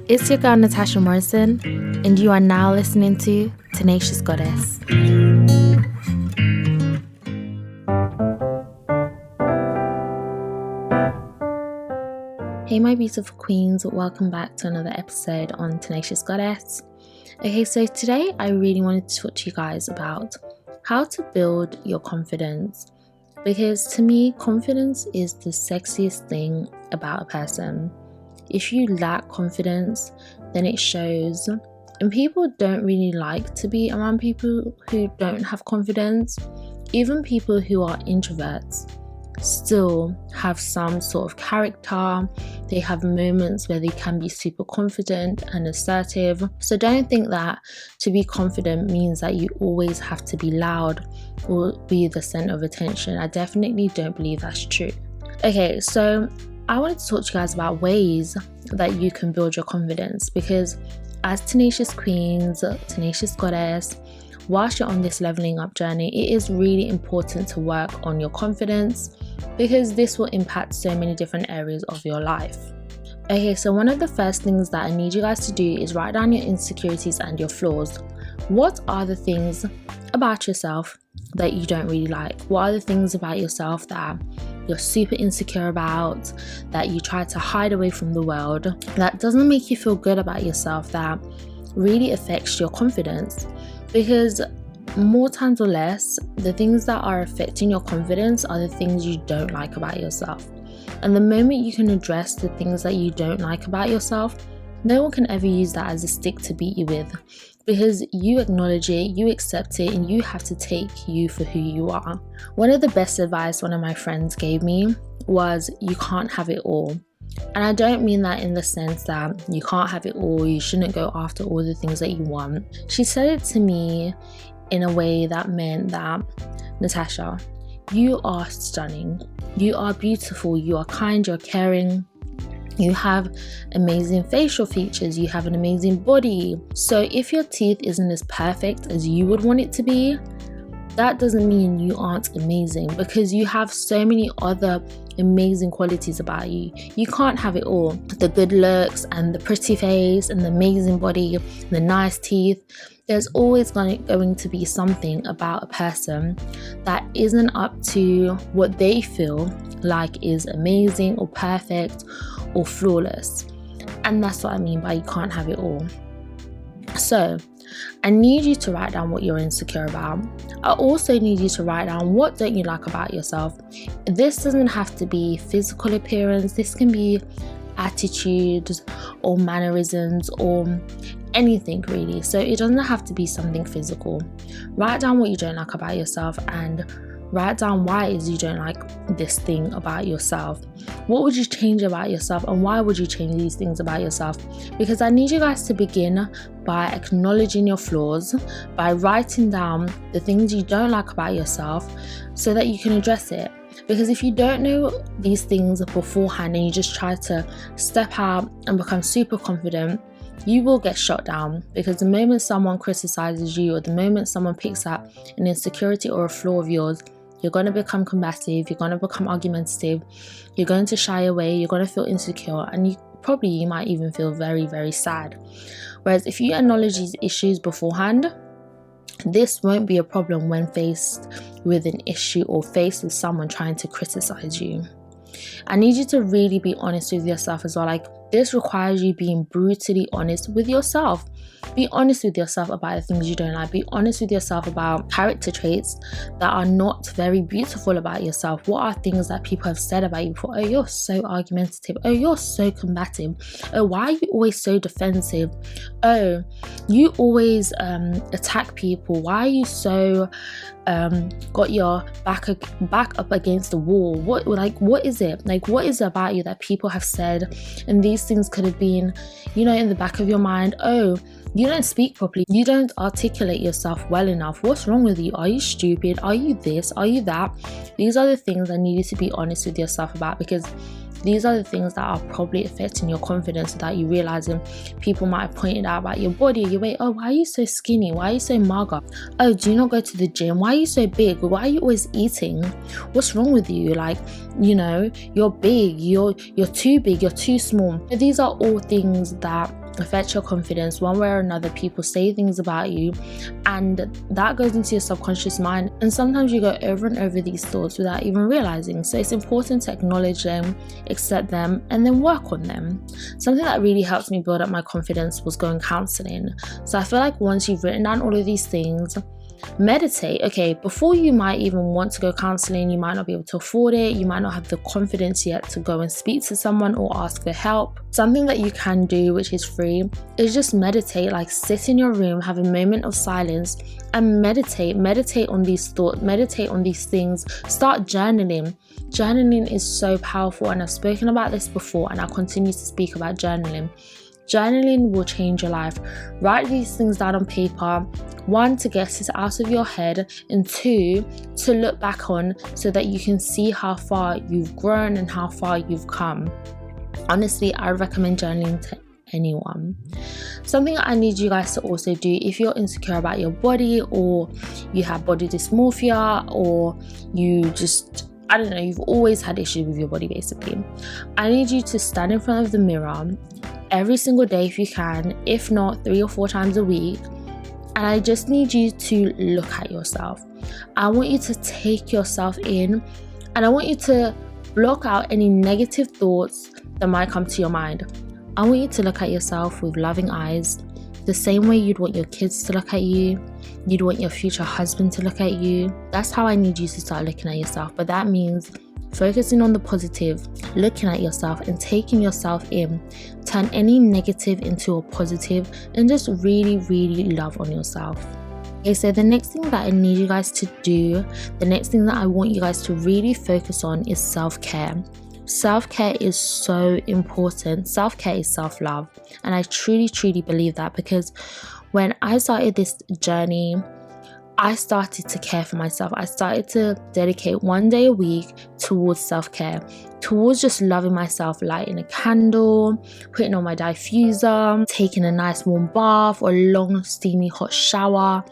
It's your girl Natasha Morrison, and you are now listening to Tenacious Goddess. Hey my beautiful queens, welcome back to another episode on Tenacious Goddess. Okay, so today I really wanted to talk to you guys about how to build your confidence, because to me, confidence is the sexiest thing about a person. If you lack confidence, then it shows, and people don't really like to be around people who don't have confidence. Even people who are introverts still have some sort of character. They have moments where they can be super confident and assertive. So don't think that to be confident means that you always have to be loud or be the center of attention. I definitely don't believe that's true. Okay, so I wanted to talk to you guys about ways that you can build your confidence, because as tenacious queens, tenacious goddess, whilst you're on this leveling up journey, it is really important to work on your confidence, because this will impact so many different areas of your life. Okay, so one of the first things that I need you guys to do is write down your insecurities and your flaws. What are the things about yourself that you don't really like? What are the things about yourself that you're super insecure about, that you try to hide away from the world, that doesn't make you feel good about yourself, that really affects your confidence? Because more times or less, the things that are affecting your confidence are the things you don't like about yourself. And the moment you can address the things that you don't like about yourself, no one can ever use that as a stick to beat you with, because you acknowledge it, you accept it, and you have to take you for who you are. One of the best advice one of my friends gave me was, you can't have it all. And I don't mean that in the sense that you can't have it all, you shouldn't go after all the things that you want. She said it to me in a way that meant that, Natasha, you are stunning, you are beautiful, you are kind, you're caring, you have amazing facial features, you have an amazing body. So if your teeth isn't as perfect as you would want it to be, that doesn't mean you aren't amazing, because you have so many other amazing qualities about you. You can't have it all. The good looks and the pretty face and the amazing body, the nice teeth. There's always going to be something about a person that isn't up to what they feel like is amazing or perfect or flawless. And that's what I mean by you can't have it all. So I need you to write down what you're insecure about. I also need you to write down what don't you like about yourself. This doesn't have to be physical appearance. This can be attitudes or mannerisms or anything really. So it doesn't have to be something physical. Write down what you don't like about yourself, and write down why it is you don't like this thing about yourself. What would you change about yourself, and why would you change these things about yourself? Because I need you guys to begin by acknowledging your flaws, by writing down the things you don't like about yourself so that you can address it. Because if you don't know these things beforehand and you just try to step out and become super confident, you will get shot down. Because the moment someone criticizes you, or the moment someone picks up an insecurity or a flaw of yours, you're going to become combative, you're going to become argumentative, you're going to shy away, you're going to feel insecure, and you might even feel very, very sad. Whereas if you acknowledge these issues beforehand, this won't be a problem when faced with an issue or faced with someone trying to criticize you. I need you to really be honest with yourself as well. Like, this requires you being brutally honest with yourself. Be honest with yourself about the things you don't like. Be honest with yourself about character traits that are not very beautiful about yourself. What are things that people have said about you before? Oh, you're so argumentative. Oh, you're so combative. Oh, why are you always so defensive? Oh, you always attack people. Why are you so got your back up against the wall? What is it? Like, what is it about you that people have said? And these things could have been, in the back of your mind. Oh, you don't speak properly. You don't articulate yourself well enough. What's wrong with you? Are you stupid? Are you this? Are you that? These are the things I need you to be honest with yourself about, because these are the things that are probably affecting your confidence without you realizing. People might have pointed out about your body, your weight. Oh, why are you so skinny? Why are you so mager? Oh, do you not go to the gym? Why are you so big? Why are you always eating? What's wrong with you? Like, you're big, you're too big, you're too small. These are all things that affect your confidence. One way or another, people say things about you, and that goes into your subconscious mind, and sometimes you go over and over these thoughts without even realizing. So it's important to acknowledge them, accept them, and then work on them. Something that really helped me build up my confidence was going counseling. So I feel like once you've written down all of these things, meditate. Okay, before you might even want to go counseling, you might not be able to afford it, you might not have the confidence yet to go and speak to someone or ask for help. Something that you can do, which is free, is just meditate. Like, sit in your room, have a moment of silence and meditate on these thoughts, meditate on these things. Start journaling. Journaling is so powerful, and I've spoken about this before, and I'll continue to speak about journaling. Journaling will change your life. Write these things down on paper. 1, to get it out of your head, and 2, to look back on so that you can see how far you've grown and how far you've come. Honestly, I recommend journaling to anyone. Something I need you guys to also do, if you're insecure about your body, or you have body dysmorphia, or you just, I don't know, you've always had issues with your body basically, I need you to stand in front of the mirror every single day if you can, if not 3 or 4 times a week, and I just need you to look at yourself. I want you to take yourself in, and I want you to block out any negative thoughts that might come to your mind. I want you to look at yourself with loving eyes, the same way you'd want your kids to look at you, you'd want your future husband to look at you. That's how I need you to start looking at yourself. But that means focusing on the positive, looking at yourself and taking yourself in. Turn any negative into a positive, and just really, really love on yourself. Okay, so the next thing that I need you guys to do, the next thing that I want you guys to really focus on is self-care. Self-care is so important. Self-care is self-love. And I truly, truly believe that, because when I started this journey, I started to care for myself. I started to dedicate 1 day a week towards self-care, towards just loving myself, lighting a candle, putting on my diffuser, taking a nice warm bath or a long steamy hot shower,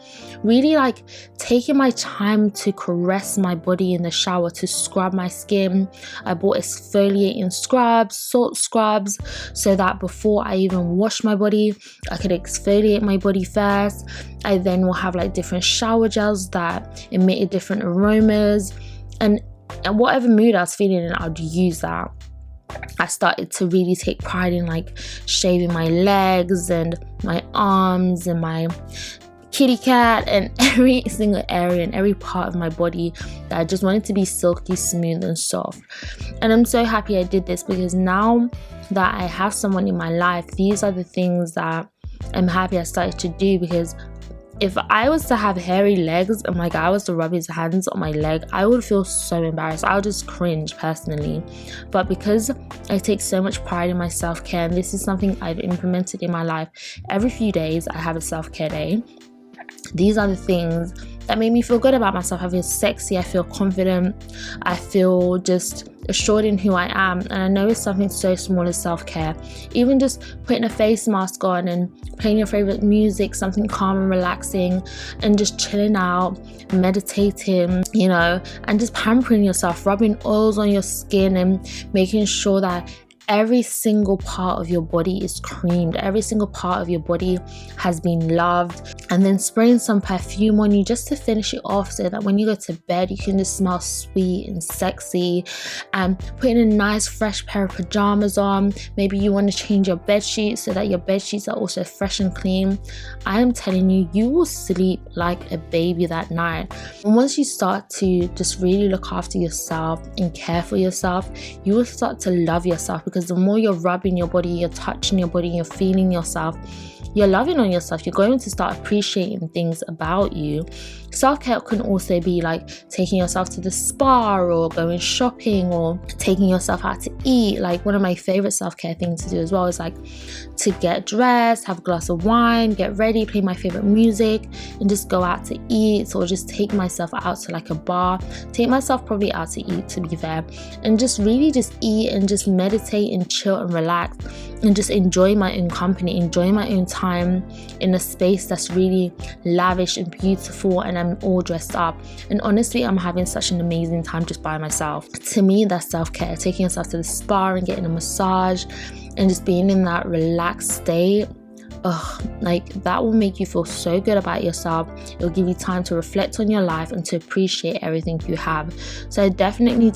really like taking my time to caress my body in the shower, to scrub my skin. I bought exfoliating scrubs, salt scrubs, so that before I even wash my body, I could exfoliate my body first. I then will have like different shower gels that emitted different aromas, and whatever mood I was feeling in, I'd use that. I started to really take pride in like shaving my legs and my arms and my kitty cat and every single area and every part of my body that I just wanted to be silky smooth and soft. And I'm so happy I did this, because now that I have someone in my life, these are the things that I'm happy I started to do. Because if I was to have hairy legs and my guy was to rub his hands on my leg, I would feel so embarrassed. I would just cringe personally. But because I take so much pride in my self-care, and this is something I've implemented in my life, every few days I have a self-care day. These are the things that make me feel good about myself. I feel sexy, I feel confident, I feel just assured in who I am. And I know it's something so small as self-care. Even just putting a face mask on and playing your favorite music, something calm and relaxing, and just chilling out, meditating, you know, and just pampering yourself, rubbing oils on your skin and making sure that every single part of your body is creamed, every single part of your body has been loved, and then spraying some perfume on you just to finish it off, so that when you go to bed you can just smell sweet and sexy, and putting a nice fresh pair of pajamas on. Maybe you want to change your bed sheets so that your bed sheets are also fresh and clean. I am telling you, you will sleep like a baby that night. And once you start to just really look after yourself and care for yourself, you will start to love yourself, because the more you're rubbing your body, you're touching your body, you're feeling yourself, you're loving on yourself, you're going to start appreciating things about you. Self-care can also be like taking yourself to the spa, or going shopping, or taking yourself out to eat. Like, one of my favorite self-care things to do as well is like to get dressed, have a glass of wine, get ready, play my favorite music, and just go out to eat, or just take myself out to like a bar, take myself probably out to eat, to be fair, and just really just eat and just meditate and chill and relax and just enjoy my own company, enjoy my own time time in a space that's really lavish and beautiful, and I'm all dressed up, and honestly I'm having such an amazing time just by myself. To me, that's self-care. Taking yourself to the spa and getting a massage and just being in that relaxed state, like that will make you feel so good about yourself. It'll give you time to reflect on your life and to appreciate everything you have. So definitely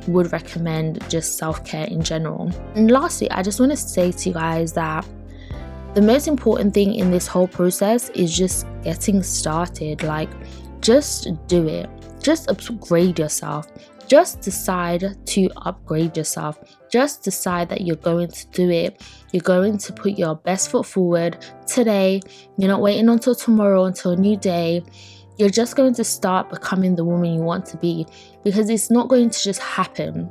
would recommend just self-care in general. And lastly, I just want to say to you guys that the most important thing in this whole process is just getting started. Like, just do it. Just upgrade yourself. Just decide to upgrade yourself. Just decide that you're going to do it. You're going to put your best foot forward today. You're not waiting until tomorrow, until a new day. You're just going to start becoming the woman you want to be, because it's not going to just happen.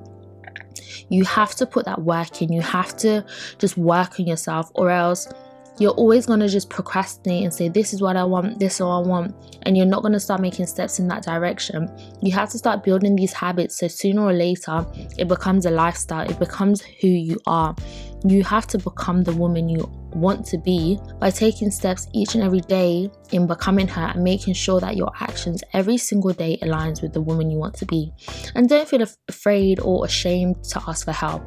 You have to put that work in. You have to just work on yourself, or else you're always going to just procrastinate and say, this is what I want, this is what I want, and you're not going to start making steps in that direction. You have to start building these habits, so sooner or later it becomes a lifestyle. It becomes who you are. You have to become the woman you want to be by taking steps each and every day in becoming her, and making sure that your actions every single day aligns with the woman you want to be. And don't feel afraid or ashamed to ask for help.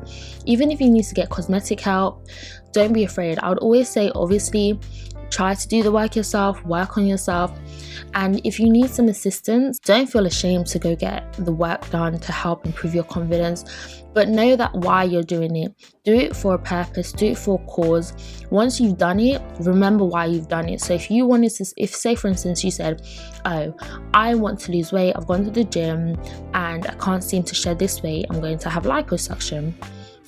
Even if you need to get cosmetic help, don't be afraid. I would always say, obviously, try to do the work yourself, work on yourself. And if you need some assistance, don't feel ashamed to go get the work done to help improve your confidence. But know that why you're doing it. Do it for a purpose, do it for a cause. Once you've done it, remember why you've done it. So if you wanted to, say for instance you said, oh, I want to lose weight, I've gone to the gym and I can't seem to shed this weight, I'm going to have liposuction.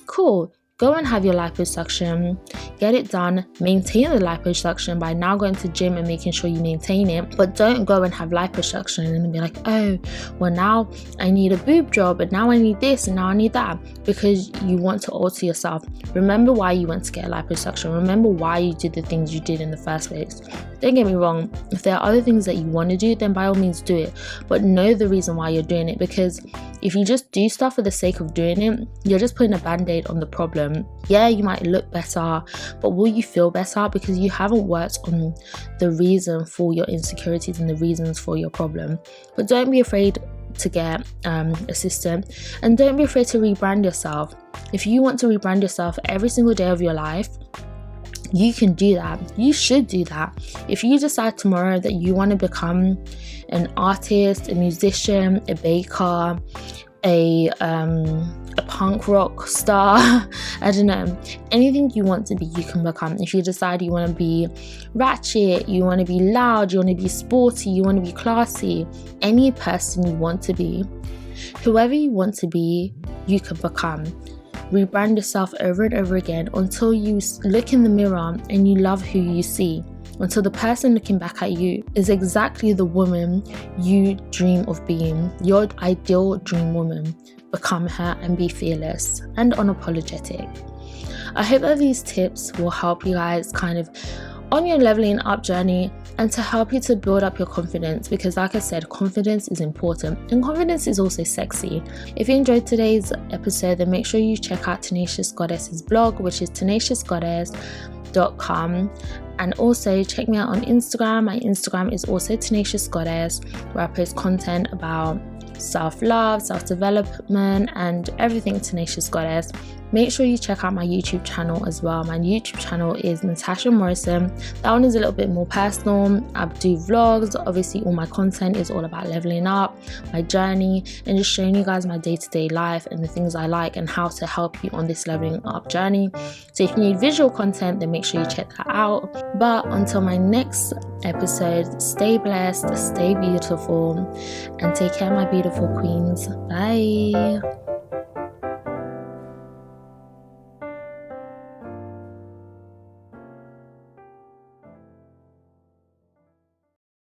Cool. Go and have your liposuction, get it done, maintain the liposuction by now going to the gym and making sure you maintain it. But don't go and have liposuction and then be like, oh, well now I need a boob job and now I need this and now I need that, because you want to alter yourself. Remember why you went to get a liposuction. Remember why you did the things you did in the first place. Don't get me wrong, if there are other things that you want to do, then by all means do it. But know the reason why you're doing it, because if you just do stuff for the sake of doing it, you're just putting a band-aid on the problem. Yeah, you might look better, but will you feel better? Because you haven't worked on the reason for your insecurities and the reasons for your problem. But don't be afraid to get assistance, and don't be afraid to rebrand yourself. If you want to rebrand yourself every single day of your life, you can do that. You should do that. If you decide tomorrow that you want to become an artist, a musician, a baker, a punk rock star, I don't know, anything you want to be, you can become. If you decide you want to be ratchet, you want to be loud, you want to be sporty, you want to be classy, any person you want to be, whoever you want to be, you can become. Rebrand yourself over and over again until you look in the mirror and you love who you see, until the person looking back at you is exactly the woman you dream of being, your ideal dream woman. Become her and be fearless and unapologetic. I hope that these tips will help you guys kind of on your leveling up journey and to help you to build up your confidence, because like I said, confidence is important and confidence is also sexy. If you enjoyed today's episode, then make sure you check out Tenacious Goddess's blog, which is tenaciousgoddess.com, and also check me out on Instagram. My Instagram is also Tenacious Goddess, where I post content about self-love, self-development, and everything Tenacious Goddess. Make sure you check out my YouTube channel as well. My YouTube channel is Natasha Morrison. That one is a little bit more personal. I do vlogs. Obviously, all my content is all about leveling up, my journey, and just showing you guys my day-to-day life and the things I like and how to help you on this leveling up journey. So if you need visual content, then make sure you check that out. But until my next episode, stay blessed, stay beautiful, and take care, my beautiful queens. Bye.